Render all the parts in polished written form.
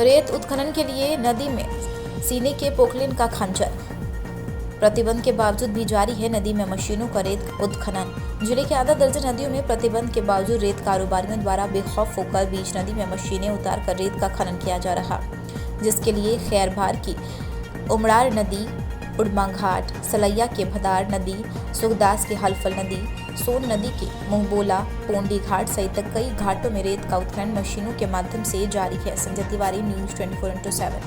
रेत उत्खनन के लिए नदी में सीने के पोकलेन का खंजर। प्रतिबंध के बावजूद भी जारी है नदी में मशीनों का रेत उत्खनन। जिले के आधा दर्जन नदियों में प्रतिबंध के बावजूद रेत कारोबारियों द्वारा बेखौफ होकर बीच नदी में मशीनें उतारकर रेत का खनन किया जा रहा, जिसके लिए खैरभार की उमड़ार नदी, उड़मा घाट, सलैया के भदार नदी, सुखदास की हलफल नदी, सोन नदी के मुंगबोला, पोंडी घाट सहित कई घाटों में रेत का उत्खनन मशीनों के माध्यम से जारी है। संजय तिवारी, न्यूज़ 24/7।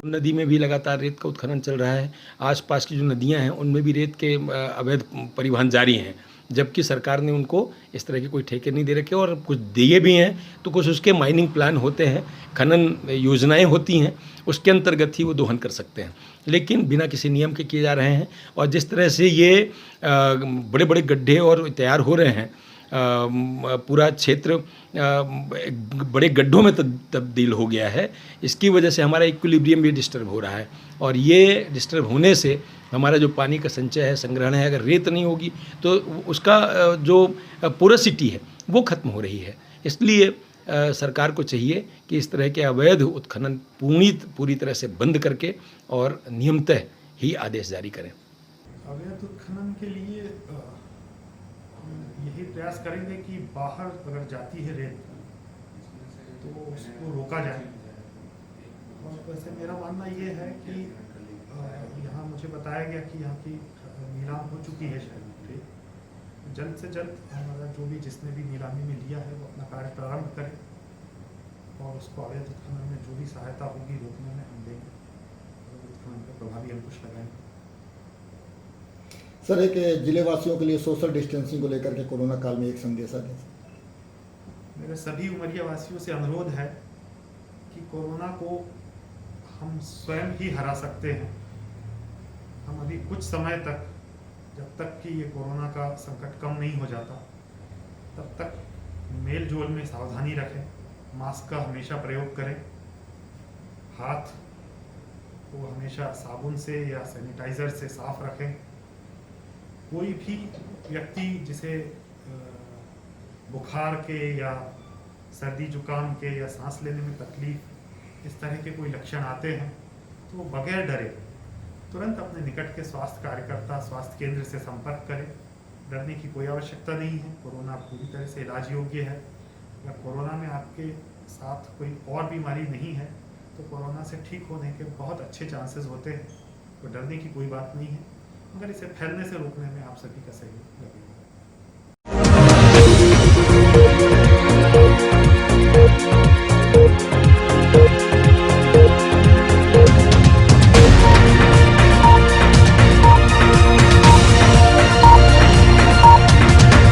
नदी में भी लगातार रेत का उत्खनन चल रहा है। आसपास की जो नदियां हैं उनमें भी रेत के अवैध परिवहन जारी हैं, जबकि सरकार ने उनको इस तरह के कोई ठेके नहीं दे रखे और कुछ दिए भी हैं तो कुछ उसके माइनिंग प्लान होते हैं, खनन योजनाएं होती हैं, उसके अंतर्गत ही वो दोहन कर सकते हैं, लेकिन बिना किसी नियम के किए जा रहे हैं। और जिस तरह से ये बड़े बड़े गड्ढे और तैयार हो रहे हैं, पूरा क्षेत्र बड़े गड्ढों में तब्दील हो गया है। इसकी वजह से हमारा इक्विलिब्रियम भी डिस्टर्ब हो रहा है और ये डिस्टर्ब होने से हमारा जो पानी का संचय है, संग्रहण है, अगर रेत नहीं होगी तो उसका जो पोरोसिटी है वो खत्म हो रही है। इसलिए सरकार को चाहिए कि इस तरह के अवैध उत्खनन पूरी तरह से बंद करके और नियमतः ही आदेश जारी करें। अवैध उत्खनन के लिए यही प्रयास करेंगे कि बाहर अगर जाती है रेत तो उसको रोका जाए। और वैसे मेरा मानना ये है कि यहाँ मुझे बताया गया कि यहाँ की नीलाम हो चुकी है शायद रेत। जल्द से जल्द हमारा जो भी जिसने भी नीलामी में लिया है वो अपना कार्य प्रारंभ करे और उसको अवैध उत्खनन में जो भी सहायता होगी रोकने में हम देंगे, उत्खनन पर प्रभावी अंकुश लगाएंगे। सर, एक जिले वासियों के लिए सोशल डिस्टेंसिंग को लेकर के कोरोना काल में एक संदेशा दें। मेरे सभी उमरिया वासियों से अनुरोध है कि कोरोना को हम स्वयं ही हरा सकते हैं। हम अभी कुछ समय तक, जब तक कि ये कोरोना का संकट कम नहीं हो जाता, तब तक मेल जोल में सावधानी रखें, मास्क का हमेशा प्रयोग करें, हाथ को हमेशा साबुन से या सैनिटाइज़र से साफ रखें। कोई भी व्यक्ति जिसे बुखार के या सर्दी जुकाम के या सांस लेने में तकलीफ इस तरह के कोई लक्षण आते हैं तो बगैर डरे तुरंत अपने निकट के स्वास्थ्य कार्यकर्ता, स्वास्थ्य केंद्र से संपर्क करें। डरने की कोई आवश्यकता नहीं है। कोरोना पूरी तरह से इलाज योग्य है। अगर कोरोना में आपके साथ कोई और बीमारी नहीं है तो कोरोना से ठीक होने के बहुत अच्छे चांसेस होते हैं। तो डरने की कोई बात नहीं है, मगर इसे फैलने से रोकने में आप सभी का सहयोग लगेगा।